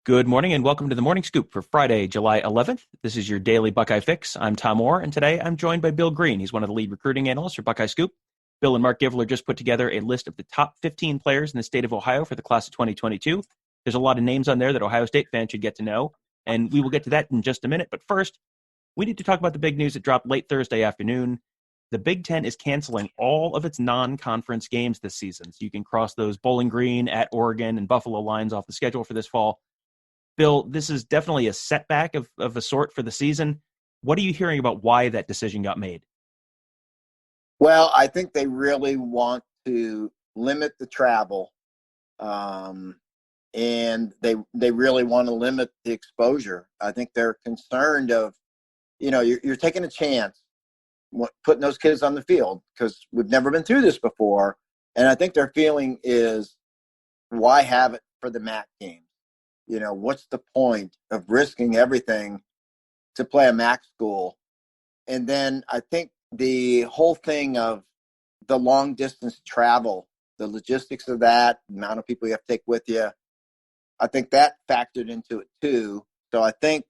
Good morning and welcome to the Morning Scoop for Friday, July 11th. This is your daily Buckeye fix. I'm Tom Orr, and today I'm joined by Bill Greene. He's one of the lead recruiting analysts for Buckeye Scoop. Bill and Marc Givler just put together a list of the top 15 players in the state of Ohio for the class of 2022. There's a lot of names on there that Ohio State fans should get to know, and we will get to that in just a minute. But first, we need to talk about the big news that dropped late Thursday afternoon. The Big Ten is canceling all of its non-conference games this season, so you can cross those Bowling Green, at Oregon, and Buffalo lines off the schedule for this fall. Bill, this is definitely a setback of a sort for the season. What are you hearing about why that decision got made? Well, I think they really want to limit the travel, and they really want to limit the exposure. I think they're concerned of, you're taking a chance putting those kids on the field because we've never been through this before. And I think their feeling is, why have it for the MAC game? What's the point of risking everything to play a MAC school? And then I think the whole thing of the long distance travel, the logistics of that, the amount of people you have to take with you, I think that factored into it too. So I think,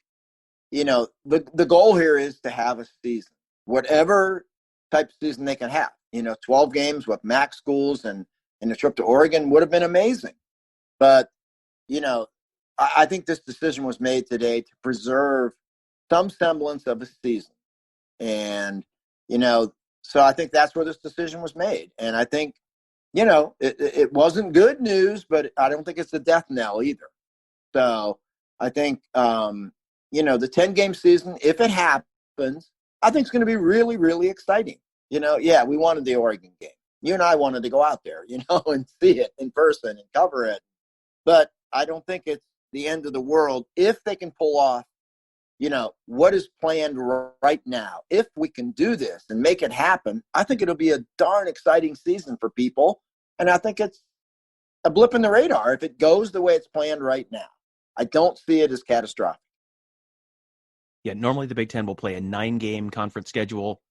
the goal here is to have a season, whatever type of season they can have. 12 games with MAC schools and a trip to Oregon would have been amazing. But, I think this decision was made today to preserve some semblance of a season. And, so I think that's where this decision was made. And I think, it wasn't good news, but I don't think it's a death knell either. So I think, the 10-game season, if it happens, I think it's going to be really, really exciting. We wanted the Oregon game. You and I wanted to go out there, and see it in person and cover it. But I don't think it's the end of the world if they can pull off, what is planned right now. If we can do this and make it happen, I think it'll be a darn exciting season for people. And I think it's a blip in the radar if it goes the way it's planned right now. I don't see it as catastrophic. Yeah, normally the Big Ten will play a 9-game conference schedule.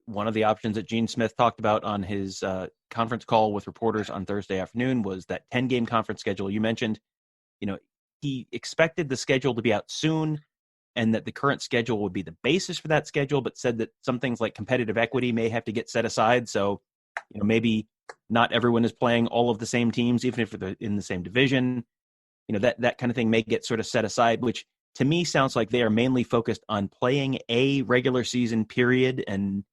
One of the options that Gene Smith talked about on his conference call with reporters on Thursday afternoon was that 10-game conference schedule you mentioned. He expected the schedule to be out soon and that the current schedule would be the basis for that schedule, but said that some things like competitive equity may have to get set aside. So, maybe not everyone is playing all of the same teams, even if they're in the same division. That kind of thing may get sort of set aside, which to me sounds like they are mainly focused on playing a regular season period, and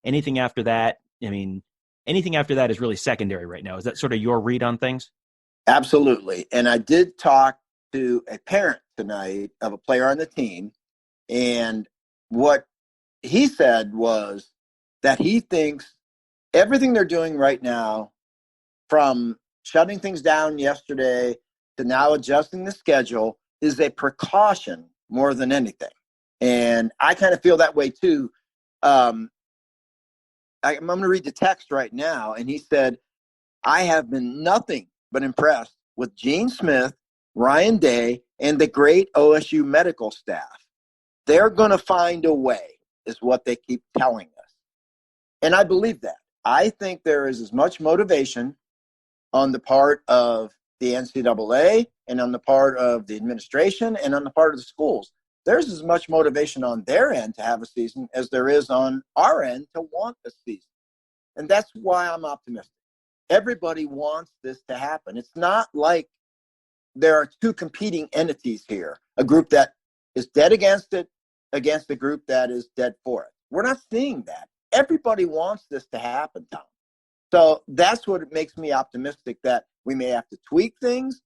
anything after that, anything after that is really secondary right now. Is that sort of your read on things? Absolutely. And I did talk to a parent tonight of a player on the team, and what he said was that he thinks everything they're doing right now, from shutting things down yesterday to now adjusting the schedule, is a precaution more than anything. And I kind of feel that way too. I'm going to read the text right now, and he said, I have been nothing but impressed with Gene Smith, Ryan Day, and the great OSU medical staff. They're going to find a way, is what they keep telling us. And I believe that. I think there is as much motivation on the part of the NCAA and on the part of the administration and on the part of the schools. There's as much motivation on their end to have a season as there is on our end to want a season. And that's why I'm optimistic. Everybody wants this to happen. It's not like there are two competing entities here, a group that is dead against it, against a group that is dead for it. We're not seeing that. Everybody wants this to happen, Tom. So that's what makes me optimistic, that we may have to tweak things.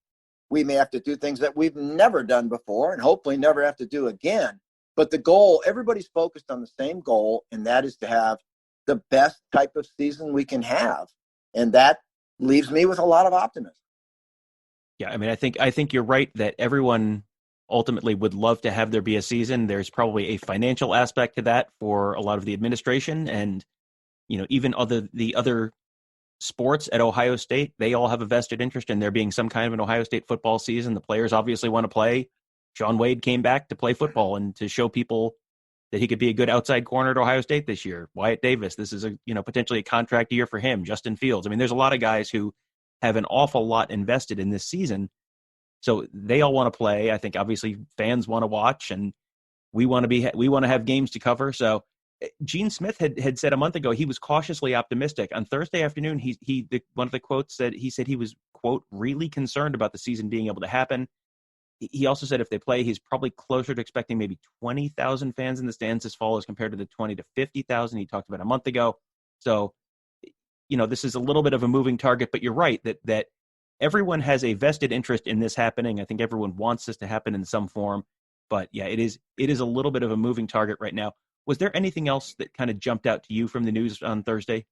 We may have to do things that we've never done before and hopefully never have to do again. But the goal, everybody's focused on the same goal, and that is to have the best type of season we can have. And that leaves me with a lot of optimism. Yeah, I think you're right that everyone ultimately would love to have there be a season. There's probably a financial aspect to that for a lot of the administration, and even the other sports at Ohio State, they all have a vested interest in there being some kind of an Ohio State football season. The players obviously want to play. Shaun Wade came back to play football and to show people that he could be a good outside corner at Ohio State this year. Wyatt Davis, this is potentially a contract year for him. Justin Fields. There's a lot of guys who have an awful lot invested in this season. So they all want to play. I think obviously fans want to watch, and we want to have games to cover. So Gene Smith had said a month ago he was cautiously optimistic. On Thursday afternoon, one of the quotes said he was, quote, really concerned about the season being able to happen. He also said if they play, he's probably closer to expecting maybe 20,000 fans in the stands this fall as compared to the 20 to 50,000 he talked about a month ago. So, this is a little bit of a moving target, but you're right that everyone has a vested interest in this happening. I think everyone wants this to happen in some form, but yeah, it is a little bit of a moving target right now. Was there anything else that kind of jumped out to you from the news on Thursday?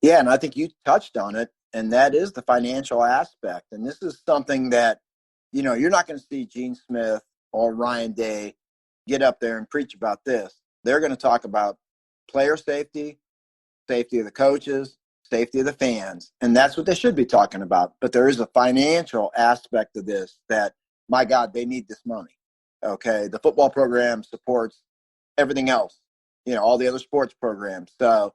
Yeah, and I think you touched on it, and that is the financial aspect. And this is something that, you're not going to see Gene Smith or Ryan Day get up there and preach about this. They're going to talk about player safety, safety of the coaches, safety of the fans, and that's what they should be talking about. But there is a financial aspect of this that, my God, they need this money. Okay, the football program supports everything else, all the other sports programs. So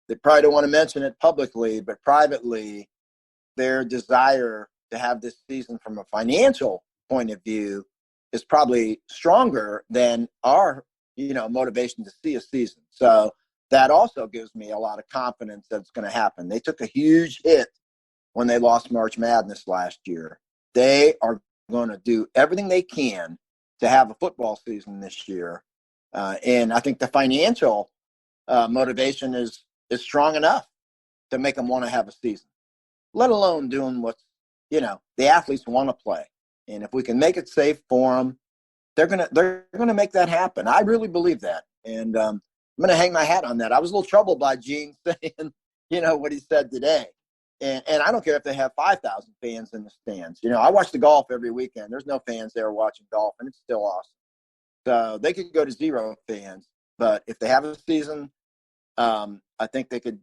they probably don't want to mention it publicly, but privately, their desire to have this season from a financial point of view is probably stronger than our, motivation to see a season. So that also gives me a lot of confidence that it's going to happen. They took a huge hit when they lost March Madness last year. They are going to do everything they can to have a football season this year. And I think the financial motivation is strong enough to make them want to have a season, let alone doing what, the athletes want to play. And if we can make it safe for them, they're gonna make that happen. I really believe that. And I'm going to hang my hat on that. I was a little troubled by Gene saying, what he said today. And I don't care if they have 5,000 fans in the stands. I watch the golf every weekend. There's no fans there watching golf, and it's still awesome. So they could go to 0 fans. But if they have a season, I think they could,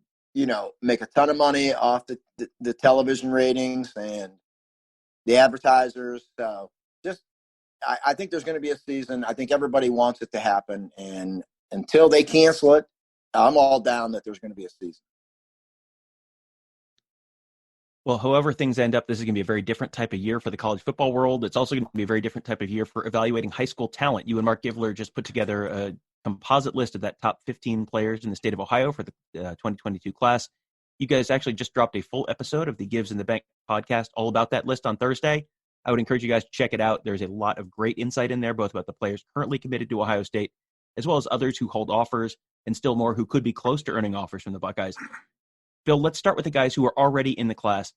make a ton of money off the television ratings and the advertisers. So I think there's going to be a season. I think everybody wants it to happen. And until they cancel it, I'm all down that there's going to be a season. Well, however things end up, this is going to be a very different type of year for the college football world. It's also going to be a very different type of year for evaluating high school talent. You and Marc Givler just put together a composite list of that top 15 players in the state of Ohio for the 2022 class. You guys actually just dropped a full episode of the Gives in the Bank podcast all about that list on Thursday. I would encourage you guys to check it out. There's a lot of great insight in there, both about the players currently committed to Ohio State, as well as others who hold offers, and still more who could be close to earning offers from the Buckeyes. Bill, let's start with the guys who are already in the class.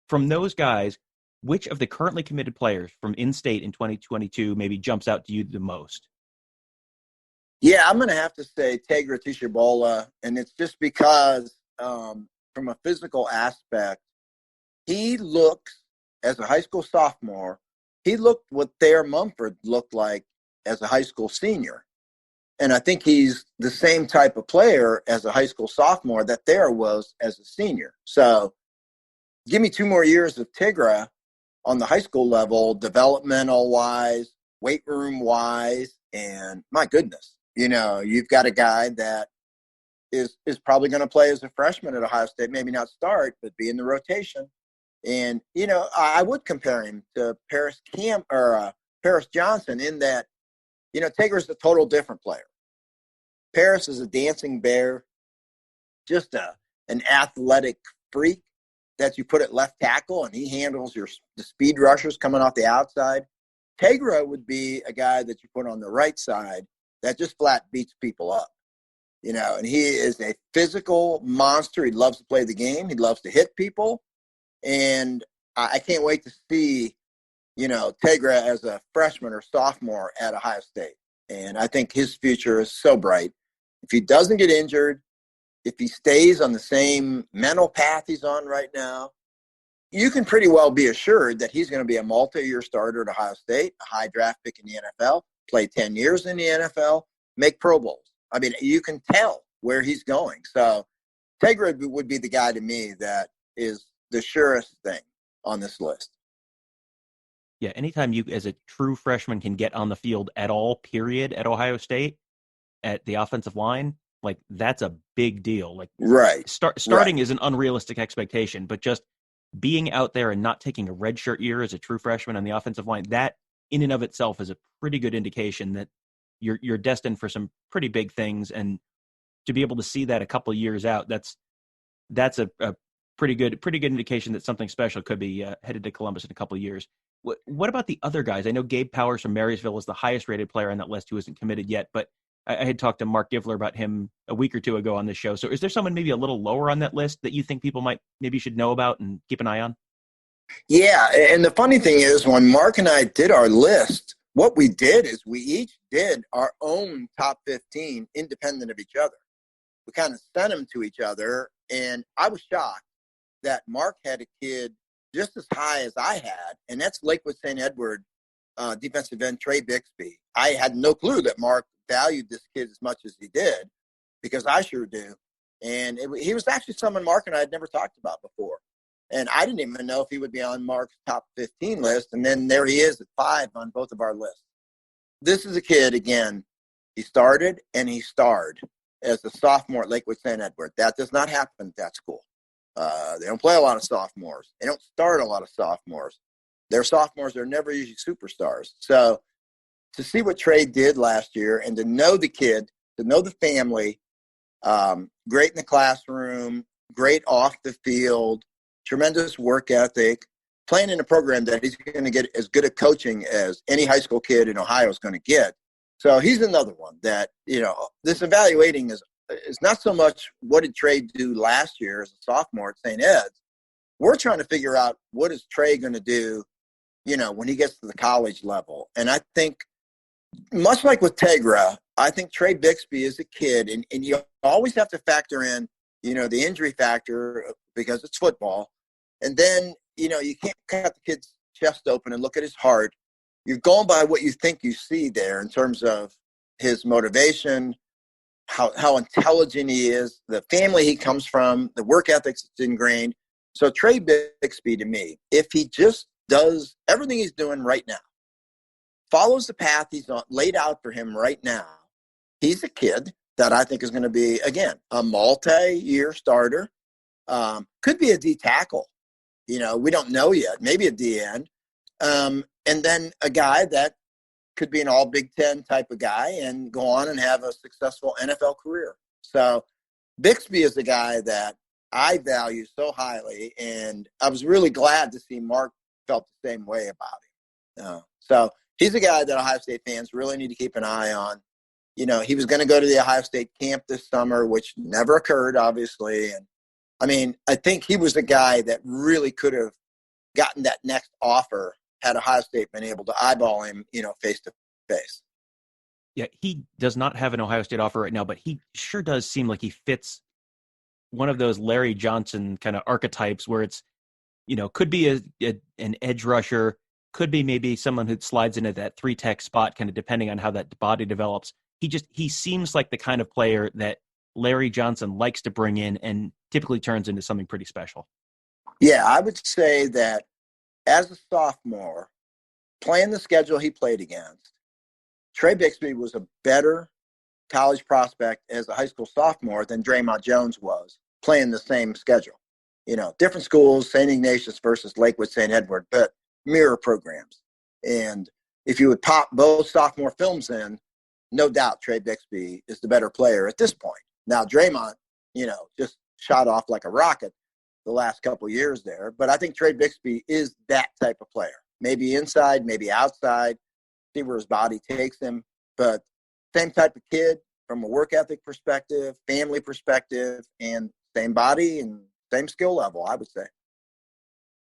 From those guys, which of the currently committed players from in-state in 2022 maybe jumps out to you the most? Yeah, I'm going to have to say Tegra Tishabola, and it's just because from a physical aspect, he looks, as a high school sophomore, he looked what Thayer Mumford looked like as a high school senior. And I think he's the same type of player as a high school sophomore that Thayer was as a senior. So give me 2 more years of Tigra on the high school level, developmental-wise, weight room-wise, and my goodness, you've got a guy that is probably going to play as a freshman at Ohio State, maybe not start, but be in the rotation. And, I would compare him to Paris Johnson in that, Tigra's a total different player. Paris is a dancing bear, just an athletic freak that you put at left tackle, and he handles the speed rushers coming off the outside. Tegra would be a guy that you put on the right side that just flat beats people up, and he is a physical monster. He loves to play the game. He loves to hit people. And I can't wait to see, Tegra as a freshman or sophomore at Ohio State. And I think his future is so bright. If he doesn't get injured, if he stays on the same mental path he's on right now, you can pretty well be assured that he's going to be a multi-year starter at Ohio State, a high draft pick in the NFL, play 10 years in the NFL, make Pro Bowls. I mean, you can tell where he's going. So Tegra would be the guy to me that is the surest thing on this list. Yeah, anytime you, as a true freshman, can get on the field at all, period, at Ohio State, at the offensive line, like, that's a big deal. Like, right. Starting is an unrealistic expectation, but just being out there and not taking a redshirt year as a true freshman on the offensive line, that in and of itself is a pretty good indication that you're destined for some pretty big things. And to be able to see that a couple of years out, that's a pretty good indication that something special could be headed to Columbus in a couple of years. What about the other guys? I know Gabe Powers from Marysville is the highest rated player on that list who isn't committed yet, but I had talked to Marc Givler about him a week or two ago on this show. So is there someone maybe a little lower on that list that you think people maybe should know about and keep an eye on? Yeah, and the funny thing is when Mark and I did our list, what we did is we each did our own top 15 independent of each other. We kind of sent them to each other, and I was shocked that Mark had a kid just as high as I had, and that's Lakewood St. Edward defensive end Trey Bixby. I had no clue that Mark valued this kid as much as he did, because I sure do. And he was actually someone Mark and I had never talked about before. And I didn't even know if he would be on Mark's top 15 list. And then there he is at 5 on both of our lists. This is a kid, again, he started and he starred as a sophomore at Lakewood St. Edward. That does not happen at that school. They don't play a lot of sophomores. They don't start a lot of sophomores. Their sophomores are never usually superstars. So to see what Trey did last year and to know the kid, to know the family, great in the classroom, great off the field, tremendous work ethic, playing in a program that he's going to get as good at coaching as any high school kid in Ohio is going to get. So he's another one that, this evaluating is not so much what did Trey do last year as a sophomore at St. Ed's. We're trying to figure out what is Trey going to do, when he gets to the college level. And I think much like with Tegra, I think Trey Bixby is a kid, and you always have to factor in, the injury factor because it's football. And then, you can't cut the kid's chest open and look at his heart. You're going by what you think you see there in terms of his motivation, how intelligent he is, the family he comes from, the work ethics that's ingrained. So Trey Bixby, to me, if he just does everything he's doing right now, follows the path he's laid out for him right now, he's a kid that I think is going to be, again, a multi-year starter. Could be a D tackle. We don't know yet. Maybe a D end. And then a guy that could be an all Big Ten type of guy and go on and have a successful NFL career. So Bixby is the guy that I value so highly. And I was really glad to see Mark felt the same way about him. So he's a guy that Ohio State fans really need to keep an eye on. He was going to go to the Ohio State camp this summer, which never occurred, obviously. And I think he was the guy that really could have gotten that next offer had Ohio State been able to eyeball him, face to face. Yeah, he does not have an Ohio State offer right now, but he sure does seem like he fits one of those Larry Johnson kind of archetypes where it's, could be an edge rusher, could be maybe someone who slides into that 3-tech spot, kind of depending on how that body develops. He seems like the kind of player that Larry Johnson likes to bring in and typically turns into something pretty special. Yeah, I would say that as a sophomore, playing the schedule he played against, Trey Bixby was a better college prospect as a high school sophomore than Draymond Jones was playing the same schedule. Different schools, St. Ignatius versus Lakewood St. Edward, but mirror programs. And if you would pop both sophomore films in, no doubt Trey Bixby is the better player at this point. Now, Draymond, just shot off like a rocket the last couple of years there. But I think Trey Bixby is that type of player. Maybe inside, maybe outside, see where his body takes him. But same type of kid from a work ethic perspective, family perspective, and same body and same skill level, I would say.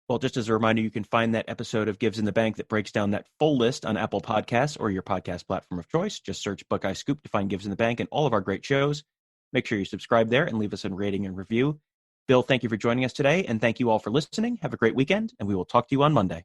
Well, just as a reminder, you can find that episode of Gives in the Bank that breaks down that full list on Apple Podcasts or your podcast platform of choice. Just search Buckeye Scoop to find Gives in the Bank and all of our great shows. Make sure you subscribe there and leave us a rating and review. Bill, thank you for joining us today, and thank you all for listening. Have a great weekend, and we will talk to you on Monday.